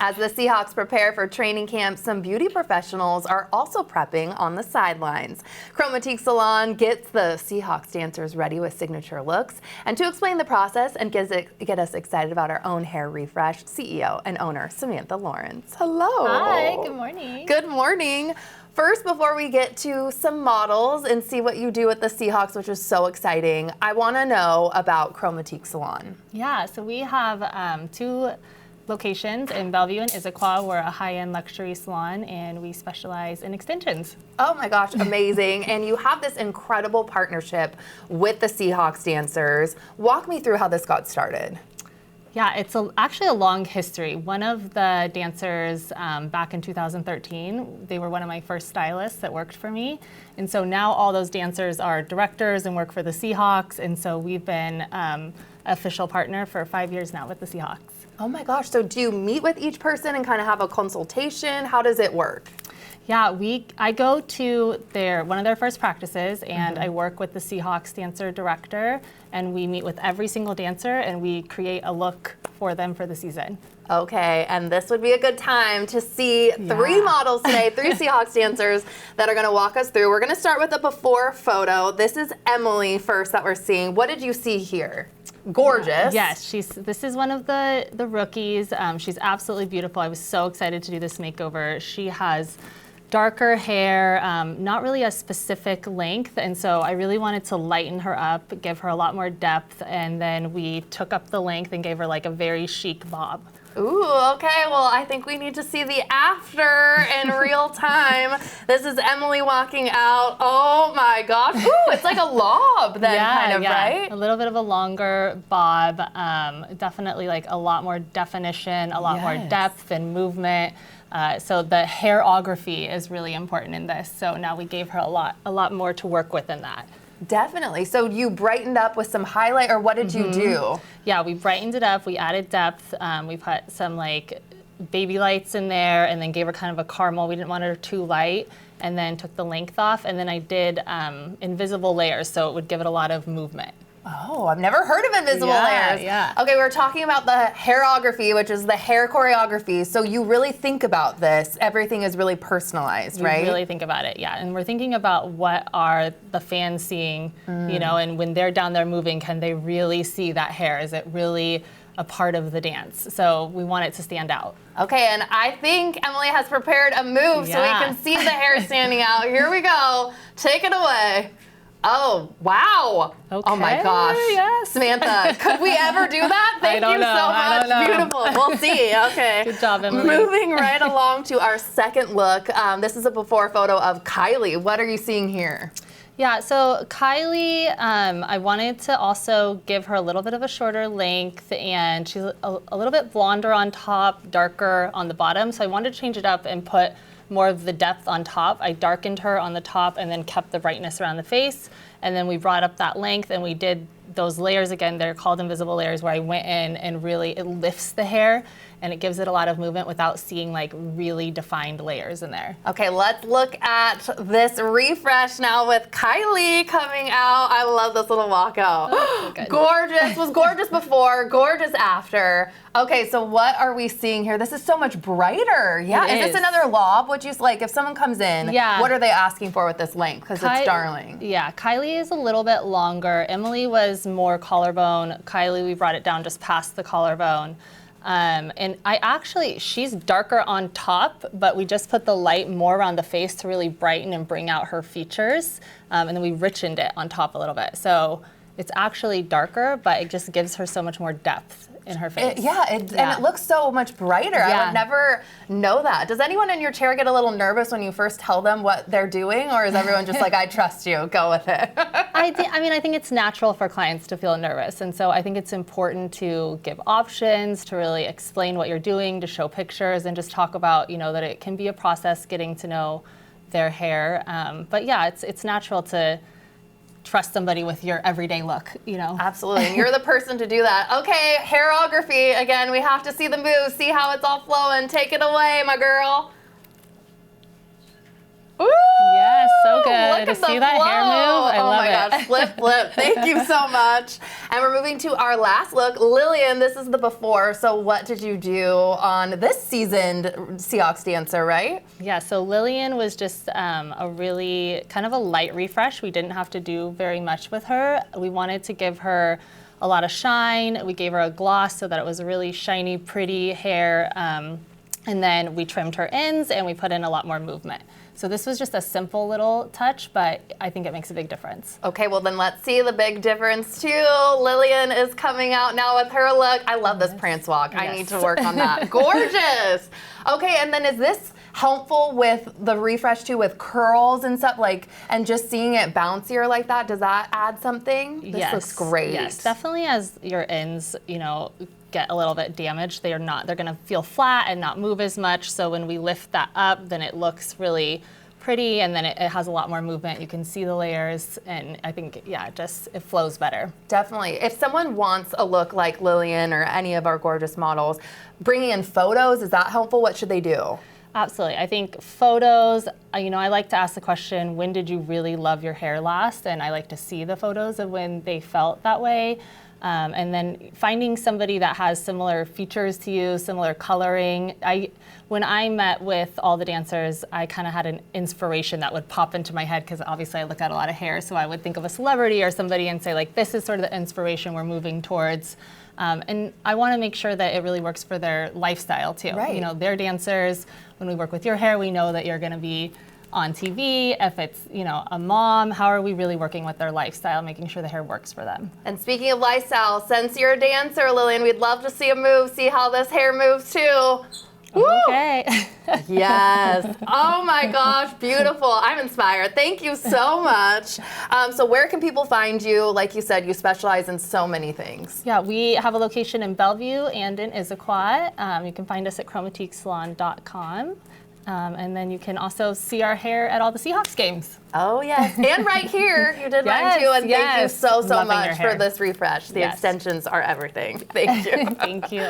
As the Seahawks prepare for training camp, some beauty professionals are also prepping on the sidelines. Chromatique Salon gets the Seahawks dancers ready with signature looks. And to explain the process and get us excited about our own hair refresh, CEO and owner Samantha Lawrence. Hello. Hi, good morning. Good morning. First, before we get to some models and see what you do with the Seahawks, which is so exciting, I want to know about Chromatique Salon. Yeah, so we have two locations in Bellevue and Issaquah. We're a high-end luxury salon, and we specialize in extensions. Oh my gosh, amazing. And you have this incredible partnership with the Seahawks dancers. Walk me through how this got started. Yeah, it's actually a long history. One of the dancers back in 2013, they were one of my first stylists that worked for me. And so now all those dancers are directors and work for the Seahawks. And so we've been official partner for 5 years now with the Seahawks. Oh my gosh, so do you meet with each person and kind of have a consultation? How does it work? Yeah, I go to one of their first practices, and I work with the Seahawks dancer director, and we meet with every single dancer, and we create a look for them for the season. Okay, and this would be a good time to see three models today, three Seahawks dancers that are gonna walk us through. We're gonna start with a before photo. This is Emily first that we're seeing. What did you see here? Gorgeous. Yes, this is one of the rookies. She's absolutely beautiful. I was so excited to do this makeover. She has darker hair, not really a specific length, and so I really wanted to lighten her up, give her a lot more depth, and then we took up the length and gave her like a very chic bob. Ooh, okay, well, I think we need to see the after in real time. This is Emily walking out. Oh my gosh. Ooh, it's like a lob then, kind of, right? A little bit of a longer bob. Definitely like a lot more definition, a lot more depth and movement. So the hairography is really important in this. So now we gave her a lot more to work with in that. Definitely. So you brightened up with some highlight, or what did you do? Yeah, we brightened it up. We added depth. We put some like baby lights in there, and then gave her kind of a caramel. We didn't want her too light, and then took the length off. And then I did invisible layers, so it would give it a lot of movement. Oh, I've never heard of invisible layers. Yeah. Okay, we were talking about the hairography, which is the hair choreography. So you really think about this. Everything is really personalized, right? We really think about it, yeah. And we're thinking about what are the fans seeing, you know, and when they're down there moving, can they really see that hair? Is it really a part of the dance? So we want it to stand out. Okay, and I think Emily has prepared a move so we can see the hair standing out. Here we go. Take it away. Oh, wow. Okay. Oh my gosh. Yes. Samantha, could we ever do that? Thank you so much. Beautiful. We'll see. Okay. Good job, Emily. Moving right along to our second look. This is a before photo of Kylie. What are you seeing here? Yeah, so Kylie, I wanted to also give her a little bit of a shorter length, and she's a little bit blonder on top, darker on the bottom. So I wanted to change it up and put more of the depth on top. I darkened her on the top and then kept the brightness around the face. And then we brought up that length and we did those layers again. They're called invisible layers, where I went in and really, it lifts the hair and it gives it a lot of movement without seeing like really defined layers in there. Okay, let's look at this refresh now with Kylie coming out. I love this little walkout. Oh, so gorgeous, was gorgeous before, gorgeous after. Okay, so what are we seeing here? This is so much brighter. Yeah, is this another lob? Would you like, if someone comes in, what are they asking for with this length? Because it's darling. Yeah, Kylie is a little bit longer. Emily was more collarbone. Kylie, we brought it down just past the collarbone. And she's darker on top, but we just put the light more around the face to really brighten and bring out her features. And then we richened it on top a little bit. So it's actually darker, but it just gives her so much more depth in her face. And it looks so much brighter. I would never know that. Does anyone in your chair get a little nervous when you first tell them what they're doing, or is everyone just like, I trust you, go with it? I think it's natural for clients to feel nervous, and so I think it's important to give options, to really explain what you're doing, to show pictures, and just talk about, you know, that it can be a process getting to know their hair. But yeah, it's natural to trust somebody with your everyday look, you know? Absolutely, and you're the person to do that. Okay, hairography, again, we have to see the move, see how it's all flowing. Take it away, my girl. Ooh, yes, so good. Look at see that flow. hair move? I love it. Oh my gosh, flip, flip. Thank you so much. And we're moving to our last look. Lillian, this is the before. So what did you do on this seasoned Seahawks dancer, right? Yeah, so Lillian was just a really kind of a light refresh. We didn't have to do very much with her. We wanted to give her a lot of shine. We gave her a gloss so that it was a really shiny, pretty hair. And then we trimmed her ends and we put in a lot more movement. So this was just a simple little touch, but I think it makes a big difference. Okay, well then let's see the big difference too. Lillian is coming out now with her look. I love this prance walk. Yes. I need to work on that. Gorgeous. Okay, and then is this helpful with the refresh too, with curls and stuff, like, and just seeing it bouncier like that? Does that add something? This Yes, looks great. Yes, definitely. As your ends, get a little bit damaged, they're gonna feel flat and not move as much. So when we lift that up, then it looks really pretty, and then it has a lot more movement. You can see the layers, and I think, yeah, it flows better. Definitely. If someone wants a look like Lillian or any of our gorgeous models, bringing in photos, is that helpful? What should they do? Absolutely. I think photos, I like to ask the question, when did you really love your hair last? And I like to see the photos of when they felt that way. And then finding somebody that has similar features to you, similar coloring. When I met with all the dancers, I kind of had an inspiration that would pop into my head, because obviously I look at a lot of hair, so I would think of a celebrity or somebody and say, like, this is sort of the inspiration we're moving towards. And I want to make sure that it really works for their lifestyle too. Right. They're dancers. When we work with your hair, we know that you're going to be on TV. If it's, a mom, how are we really working with their lifestyle, making sure the hair works for them? And speaking of lifestyle, since you're a dancer, Lillian, we'd love to see a move, see how this hair moves too. Woo! Okay. Yes. Oh my gosh, beautiful. I'm inspired. Thank you so much. So where can people find you? Like you said, you specialize in so many things. Yeah, we have a location in Bellevue and in Issaquah. You can find us at chromatiquesalon.com. And then you can also see our hair at all the Seahawks games. Oh yes, and right here, you did mine too, and thank you so Loving much your for hair. this refresh. The Yes. extensions are everything. Thank you. Thank you.